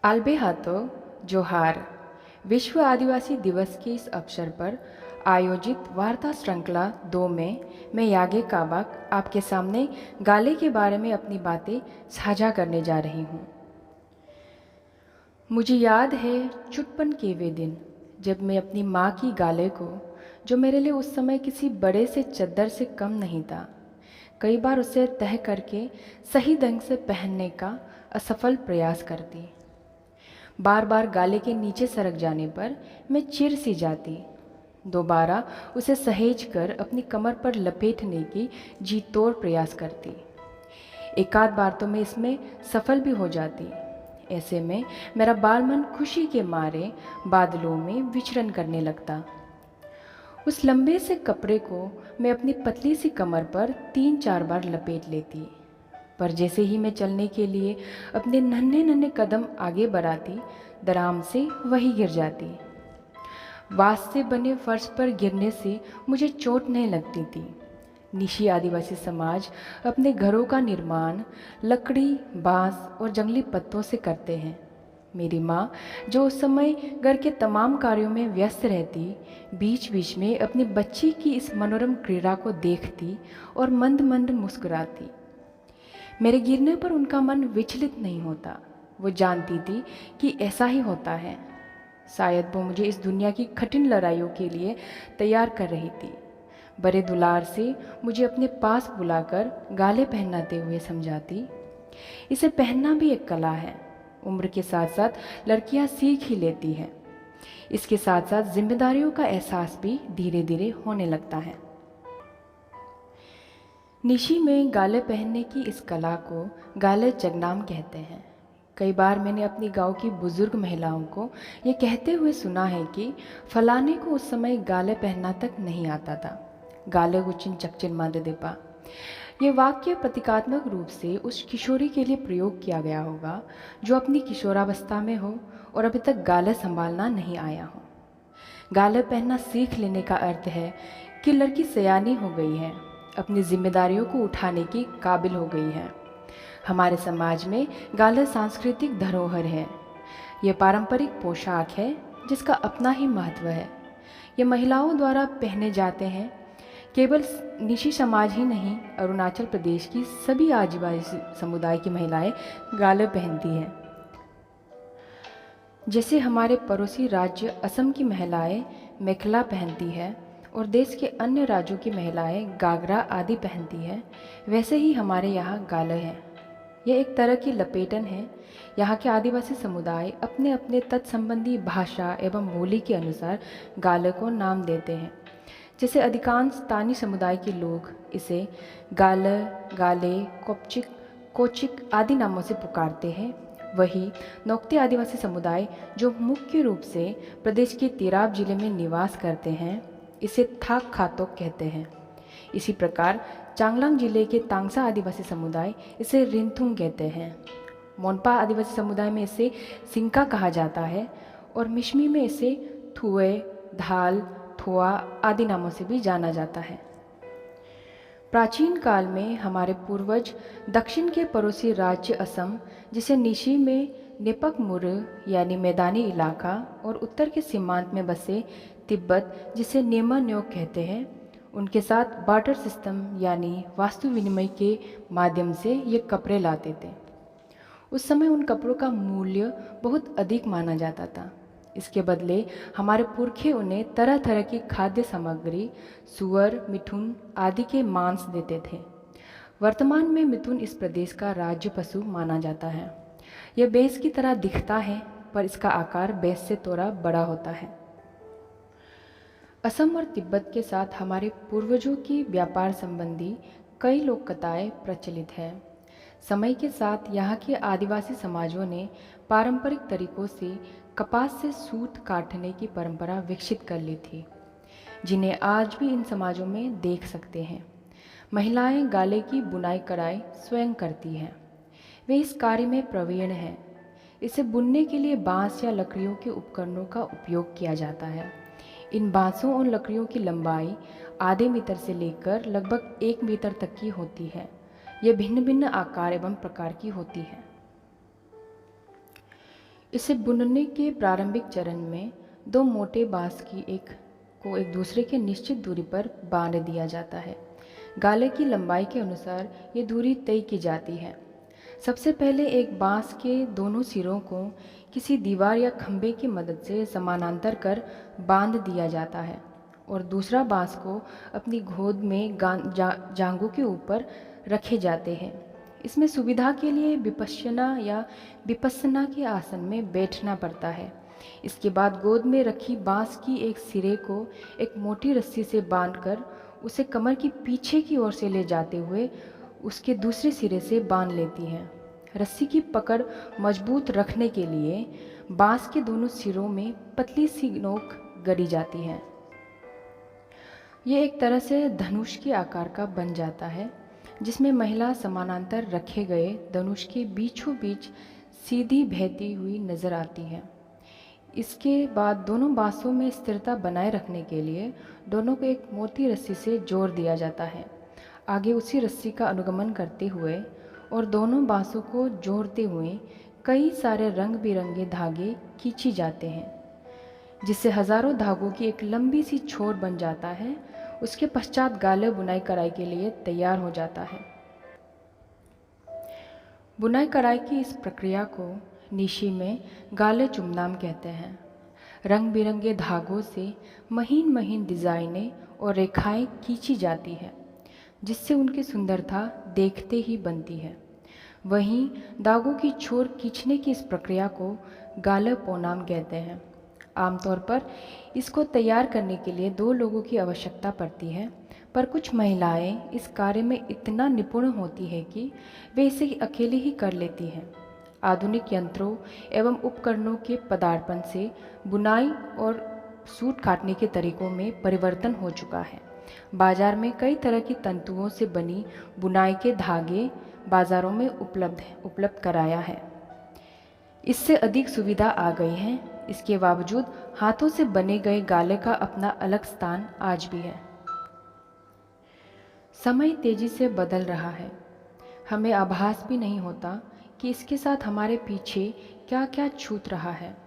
आल्बे हाथो जोहार। विश्व आदिवासी दिवस के इस अवसर पर आयोजित वार्ता श्रृंखला 2 में मैं यागे काबाक आपके सामने गाले के बारे में अपनी बातें साझा करने जा रही हूँ। मुझे याद है चुटपन के वे दिन जब मैं अपनी माँ की गाले को, जो मेरे लिए उस समय किसी बड़े से चद्दर से कम नहीं था, कई बार उसे तह करके सही ढंग से पहनने का असफल प्रयास करती। बार बार गाले के नीचे सरक जाने पर मैं चिढ़ सी जाती। दोबारा उसे सहेज कर अपनी कमर पर लपेटने की जी तोड़ प्रयास करती। एक आध बार तो मैं इसमें सफल भी हो जाती। ऐसे में मेरा बाल मन खुशी के मारे बादलों में विचरण करने लगता। उस लंबे से कपड़े को मैं अपनी पतली सी कमर पर 3-4 बार लपेट लेती, पर जैसे ही मैं चलने के लिए अपने नन्हे नन्हे कदम आगे बढ़ाती, दराम से वही गिर जाती। बांस से बने फर्श पर गिरने से मुझे चोट नहीं लगती थी। निशी आदिवासी समाज अपने घरों का निर्माण लकड़ी, बांस और जंगली पत्तों से करते हैं। मेरी माँ, जो उस समय घर के तमाम कार्यों में व्यस्त रहती, बीच बीच में अपनी बच्ची की इस मनोरम क्रीड़ा को देखती और मंद मंद मुस्कुराती। मेरे गिरने पर उनका मन विचलित नहीं होता। वो जानती थी कि ऐसा ही होता है। शायद वो मुझे इस दुनिया की कठिन लड़ाइयों के लिए तैयार कर रही थी। बड़े दुलार से मुझे अपने पास बुलाकर गाले पहनाते हुए समझाती, इसे पहनना भी एक कला है। उम्र के साथ साथ लड़कियां सीख ही लेती हैं। इसके साथ साथ जिम्मेदारियों का एहसास भी धीरे धीरे होने लगता है। निशी में गाले पहनने की इस कला को गाले चगनाम कहते हैं। कई बार मैंने अपनी गांव की बुजुर्ग महिलाओं को ये कहते हुए सुना है कि फलाने को उस समय गाले पहनना तक नहीं आता था। गाले गुचिन चकचिन मादे देपा। ये वाक्य प्रतीकात्मक रूप से उस किशोरी के लिए प्रयोग किया गया होगा जो अपनी किशोरावस्था में हो और अभी तक गाले संभालना नहीं आया हो। गाले पहनना सीख लेने का अर्थ है कि लड़की सयानी हो गई है, अपनी जिम्मेदारियों को उठाने की काबिल हो गई है। हमारे समाज में गाले सांस्कृतिक धरोहर है। ये पारंपरिक पोशाक है जिसका अपना ही महत्व है। ये महिलाओं द्वारा पहने जाते हैं। केवल निशी समाज ही नहीं, अरुणाचल प्रदेश की सभी आदिवासी समुदाय की महिलाएं गाले पहनती हैं। जैसे हमारे पड़ोसी राज्य असम की महिलाएं मेखला पहनती है और देश के अन्य राज्यों की महिलाएं गागरा आदि पहनती है, वैसे ही हमारे यहाँ गाले हैं। यह एक तरह की लपेटन है। यहाँ के आदिवासी समुदाय अपने अपने तत्संबंधी भाषा एवं बोली के अनुसार गाले को नाम देते हैं। जैसे अधिकांश स्थानीय समुदाय के लोग इसे गाले, गाले, कोपचिक, कोचिक आदि नामों से पुकारते हैं, वही नोक्ते आदिवासी समुदाय, जो मुख्य रूप से प्रदेश के तिराप जिले में निवास करते हैं, इसे थाक खातोक कहते हैं। इसी प्रकार चांगलांग जिले के तांगसा आदिवासी समुदाय इसे रिंथुंग कहते हैं। मोनपा आदिवासी समुदाय में इसे सिंका कहा जाता है और मिशमी में इसे थुए, धाल, थोआ आदि नामों से भी जाना जाता है। प्राचीन काल में हमारे पूर्वज दक्षिण के पड़ोसी राज्य असम, जिसे निशी में नेपक मुर यानी मैदानी इलाका, और उत्तर के सीमांत में बसे तिब्बत, जिसे नेमा न्योक कहते हैं, उनके साथ बार्टर सिस्टम यानी वास्तु विनिमय के माध्यम से ये कपड़े लाते थे। उस समय उन कपड़ों का मूल्य बहुत अधिक माना जाता था। इसके बदले हमारे पुरखे उन्हें तरह तरह की खाद्य सामग्री, सुअर, मिथुन आदि के मांस देते थे। वर्तमान में मिथुन इस प्रदेश का राज्य पशु माना जाता है। यह भैंस की तरह दिखता है, पर इसका आकार भैंस से थोड़ा बड़ा होता है। असम और तिब्बत के साथ हमारे पूर्वजों की व्यापार संबंधी कई लोक कथाएं प्रचलित है। समय के साथ यहाँ के आदिवासी समाजों ने पारंपरिक तरीकों से कपास से सूत काटने की परंपरा विकसित कर ली थी, जिन्हें आज भी इन समाजों में देख सकते हैं। महिलाएं गाले की बुनाई कढ़ाई स्वयं करती हैं। वे इस कार्य में प्रवीण हैं। इसे बुनने के लिए बांस या लकड़ियों के उपकरणों का उपयोग किया जाता है। इन बांसों और लकड़ियों की लंबाई आधे मीटर से लेकर लगभग 1 मीटर तक की होती है। ये भिन्न भिन्न आकार एवं प्रकार की होती है। इसे बुनने के प्रारंभिक चरण में दो मोटे बांस की एक दूसरे के निश्चित दूरी पर बांध दिया जाता है। गाले की लंबाई के अनुसार ये दूरी तय की जाती है। सबसे पहले एक बांस के दोनों सिरों को किसी दीवार या खंभे की मदद से समानांतर कर बांध दिया जाता है और दूसरा बांस को अपनी गोद में जांघों के ऊपर रखे जाते हैं। इसमें सुविधा के लिए विपश्यना के आसन में बैठना पड़ता है। इसके बाद गोद में रखी बांस की एक सिरे को एक मोटी रस्सी से बांधकर उसे कमर की पीछे की ओर से ले जाते हुए उसके दूसरे सिरे से बांध लेती हैं। रस्सी की पकड़ मजबूत रखने के लिए बांस के दोनों सिरों में पतली सी नोक गड़ी जाती है। ये एक तरह से धनुष के आकार का बन जाता है, जिसमें महिला समानांतर रखे गए धनुष के बीचों बीच सीधी बहती हुई नजर आती है। इसके बाद दोनों बांसों में स्थिरता बनाए रखने के लिए दोनों को एक मोटी रस्सी से जोड़ दिया जाता है। आगे उसी रस्सी का अनुगमन करते हुए और दोनों बांसों को जोड़ते हुए कई सारे रंग बिरंगे धागे खींची जाते हैं, जिससे हजारों धागों की एक लंबी सी छोर बन जाता है। उसके पश्चात गाले बुनाई कढ़ाई के लिए तैयार हो जाता है। बुनाई कढ़ाई की इस प्रक्रिया को निशी में गाले चुमनाम कहते हैं। रंग बिरंगे धागों से महीन महीन डिज़ाइनें और रेखाएं खींची जाती है, जिससे उनकी सुंदरता देखते ही बनती है। वहीं धागों की छोर खींचने की इस प्रक्रिया को गाले पोनाम कहते हैं। आमतौर पर इसको तैयार करने के लिए दो लोगों की आवश्यकता पड़ती है, पर कुछ महिलाएं इस कार्य में इतना निपुण होती है कि वे इसे अकेले ही कर लेती हैं। आधुनिक यंत्रों एवं उपकरणों के पदार्पण से बुनाई और सूट काटने के तरीकों में परिवर्तन हो चुका है। बाजार में कई तरह की तंतुओं से बनी बुनाई के धागे बाजारों में उपलब्ध कराया है। इससे अधिक सुविधा आ गई है। इसके बावजूद हाथों से बने गए गाले का अपना अलग स्थान आज भी है। समय तेजी से बदल रहा है। हमें आभास भी नहीं होता कि इसके साथ हमारे पीछे क्या क्या छूट रहा है।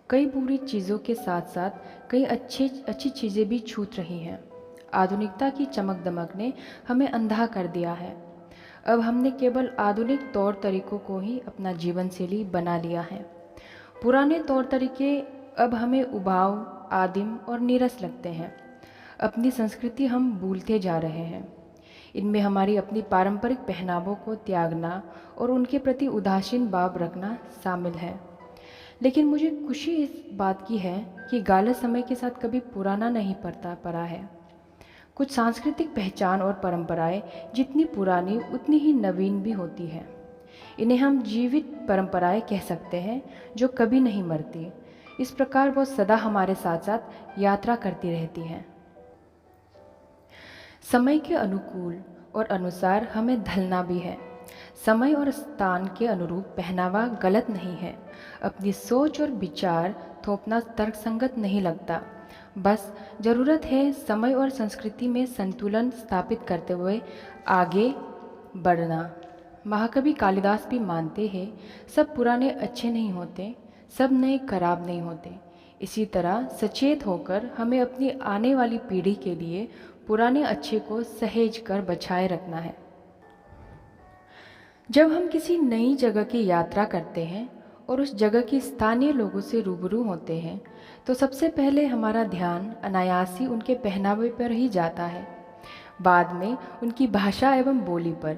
कई बुरी चीज़ों के साथ साथ कई अच्छी चीज़ें भी छूट रही हैं। आधुनिकता की चमक दमक ने हमें अंधा कर दिया है। अब हमने केवल आधुनिक तौर तरीकों को ही अपना जीवन शैली बना लिया है। पुराने तौर तरीके अब हमें उबाऊ, आदिम और नीरस लगते हैं। अपनी संस्कृति हम भूलते जा रहे हैं। इनमें हमारी अपनी पारंपरिक पहनावों को त्यागना और उनके प्रति उदासीन भाव रखना शामिल है। लेकिन मुझे खुशी इस बात की है कि गाले समय के साथ कभी पुराना नहीं पड़ा है। कुछ सांस्कृतिक पहचान और परंपराएं जितनी पुरानी उतनी ही नवीन भी होती है। इन्हें हम जीवित परंपराएं कह सकते हैं, जो कभी नहीं मरती। इस प्रकार वो सदा हमारे साथ साथ यात्रा करती रहती हैं। समय के अनुकूल और अनुसार हमें ढलना भी है। समय और स्थान के अनुरूप पहनावा गलत नहीं है। अपनी सोच और विचार थोपना तर्कसंगत नहीं लगता। बस ज़रूरत है समय और संस्कृति में संतुलन स्थापित करते हुए आगे बढ़ना। महाकवि कालिदास भी मानते हैं, सब पुराने अच्छे नहीं होते, सब नए खराब नहीं होते। इसी तरह सचेत होकर हमें अपनी आने वाली पीढ़ी के लिए पुराने अच्छे को सहेज कर बचाए रखना है। जब हम किसी नई जगह की यात्रा करते हैं और उस जगह के स्थानीय लोगों से रूबरू होते हैं, तो सबसे पहले हमारा ध्यान अनायास ही उनके पहनावे पर ही जाता है, बाद में उनकी भाषा एवं बोली पर।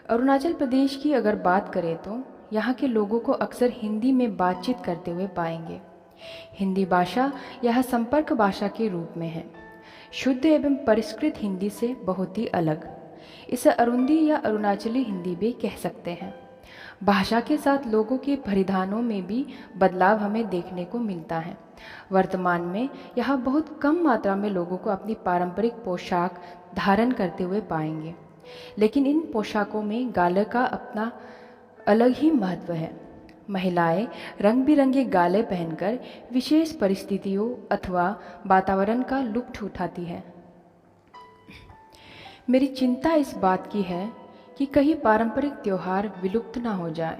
अरुणाचल प्रदेश की अगर बात करें तो यहाँ के लोगों को अक्सर हिंदी में बातचीत करते हुए पाएंगे। हिंदी भाषा यह संपर्क भाषा के रूप में है, शुद्ध एवं परिष्कृत हिंदी से बहुत ही अलग। इसे अरुंधी या अरुणाचली हिंदी भी कह सकते हैं। भाषा के साथ लोगों के परिधानों में भी बदलाव हमें देखने को मिलता है। वर्तमान में यहाँ बहुत कम मात्रा में लोगों को अपनी पारंपरिक पोशाक धारण करते हुए पाएंगे, लेकिन इन पोशाकों में गाले का अपना अलग ही महत्व है। महिलाएं रंग बिरंगे गाले पहनकर विशेष परिस्थितियों अथवा वातावरण का लुत्फ उठाती है। मेरी चिंता इस बात की है कि कहीं पारंपरिक त्यौहार विलुप्त ना हो जाए,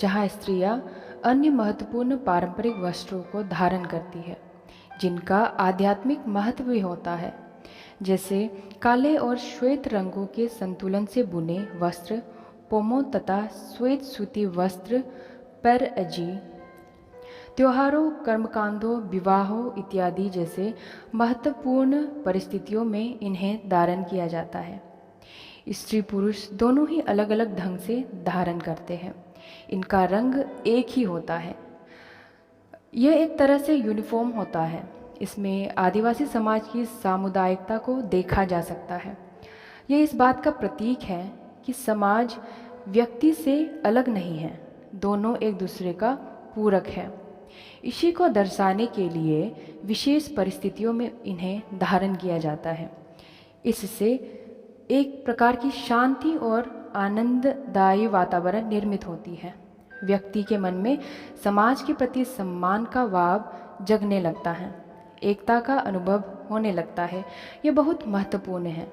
जहां स्त्रियां अन्य महत्वपूर्ण पारंपरिक वस्त्रों को धारण करती है, जिनका आध्यात्मिक महत्व भी होता है, जैसे काले और श्वेत रंगों के संतुलन से बुने वस्त्र पोमो तथा श्वेत सूती वस्त्र पर अजी। त्योहारों, कर्मकांडों, विवाहों इत्यादि जैसे महत्वपूर्ण परिस्थितियों में इन्हें धारण किया जाता है। स्त्री पुरुष दोनों ही अलग अलग ढंग से धारण करते हैं। इनका रंग एक ही होता है। यह एक तरह से यूनिफॉर्म होता है। इसमें आदिवासी समाज की सामुदायिकता को देखा जा सकता है। यह इस बात का प्रतीक है कि समाज व्यक्ति से अलग नहीं है, दोनों एक दूसरे का पूरक है। इसी को दर्शाने के लिए विशेष परिस्थितियों में इन्हें धारण किया जाता है। इससे एक प्रकार की शांति और आनंददायी वातावरण निर्मित होती है। व्यक्ति के मन में समाज के प्रति सम्मान का भाव जगने लगता है, एकता का अनुभव होने लगता है। ये बहुत महत्वपूर्ण है।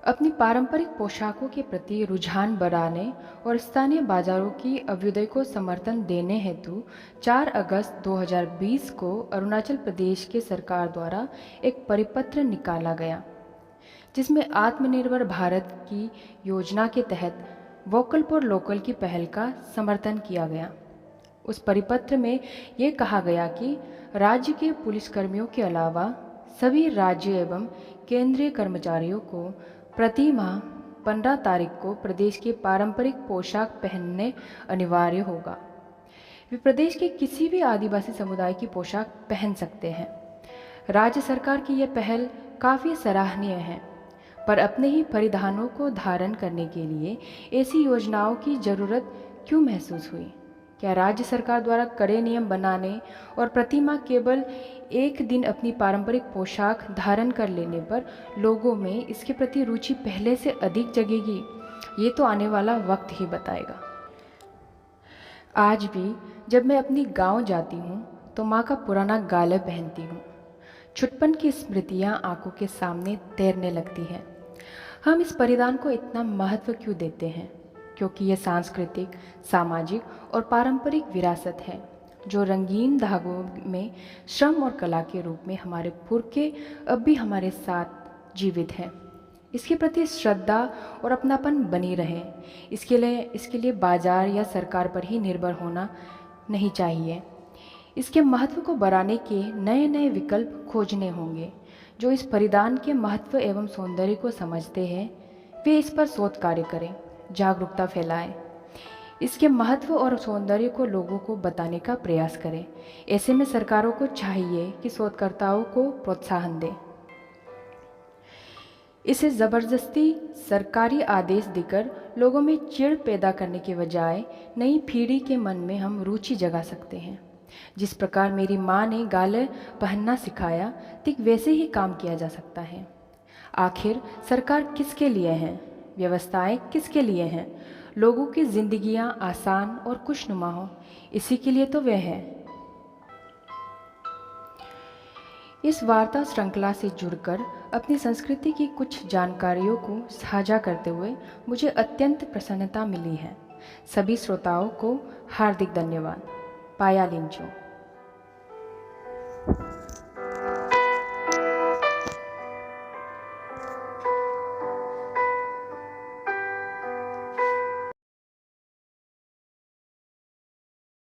अपनी पारंपरिक पोशाकों के प्रति रुझान बढ़ाने और स्थानीय बाजारों की अभ्युदय को समर्थन देने हेतु 4 अगस्त 2020 को अरुणाचल प्रदेश के सरकार द्वारा एक परिपत्र निकाला गया, जिसमें आत्मनिर्भर भारत की योजना के तहत वोकल फॉर लोकल की पहल का समर्थन किया गया। उस परिपत्र में ये कहा गया कि राज्य के पुलिसकर्मियों के अलावा सभी राज्य एवं केंद्रीय कर्मचारियों को प्रति माह 15 तारीख को प्रदेश के पारंपरिक पोशाक पहनने अनिवार्य होगा। वे प्रदेश के किसी भी आदिवासी समुदाय की पोशाक पहन सकते हैं। राज्य सरकार की यह पहल काफ़ी सराहनीय है, पर अपने ही परिधानों को धारण करने के लिए ऐसी योजनाओं की ज़रूरत क्यों महसूस हुई? क्या राज्य सरकार द्वारा कड़े नियम बनाने और प्रति माह केवल एक दिन अपनी पारंपरिक पोशाक धारण कर लेने पर लोगों में इसके प्रति रुचि पहले से अधिक जगेगी? ये तो आने वाला वक्त ही बताएगा। आज भी जब मैं अपनी गांव जाती हूँ तो माँ का पुराना गाले पहनती हूँ। छुटपन की स्मृतियाँ आंखों के सामने तैरने लगती हैं। हम इस परिधान को इतना महत्व क्यों देते हैं? क्योंकि यह सांस्कृतिक, सामाजिक और पारंपरिक विरासत है, जो रंगीन धागों में श्रम और कला के रूप में हमारे पुरखे अब भी हमारे साथ जीवित हैं। इसके प्रति श्रद्धा और अपनापन बनी रहे, इसके लिए बाजार या सरकार पर ही निर्भर होना नहीं चाहिए। इसके महत्व को बढ़ाने के नए नए विकल्प खोजने होंगे। जो इस परिधान के महत्व एवं सौंदर्य को समझते हैं वे इस पर शोध कार्य करें, जागरूकता फैलाएं, इसके महत्व और सौंदर्य को लोगों को बताने का प्रयास करें। ऐसे में सरकारों को चाहिए कि शोधकर्ताओं को प्रोत्साहन दें। इसे ज़बरदस्ती सरकारी आदेश देकर लोगों में चिढ़ पैदा करने के बजाय नई पीढ़ी के मन में हम रुचि जगा सकते हैं। जिस प्रकार मेरी माँ ने गाले पहनना सिखाया, ठीक वैसे ही काम किया जा सकता है। आखिर सरकार किसके लिए है? व्यवस्थाएं किसके लिए हैं? लोगों की जिंदगियां आसान और खुशनुमा हो, इसी के लिए तो वे हैं। इस वार्ता श्रृंखला से जुड़कर अपनी संस्कृति की कुछ जानकारियों को साझा करते हुए मुझे अत्यंत प्रसन्नता मिली है। सभी श्रोताओं को हार्दिक धन्यवाद। पाया लिंचो।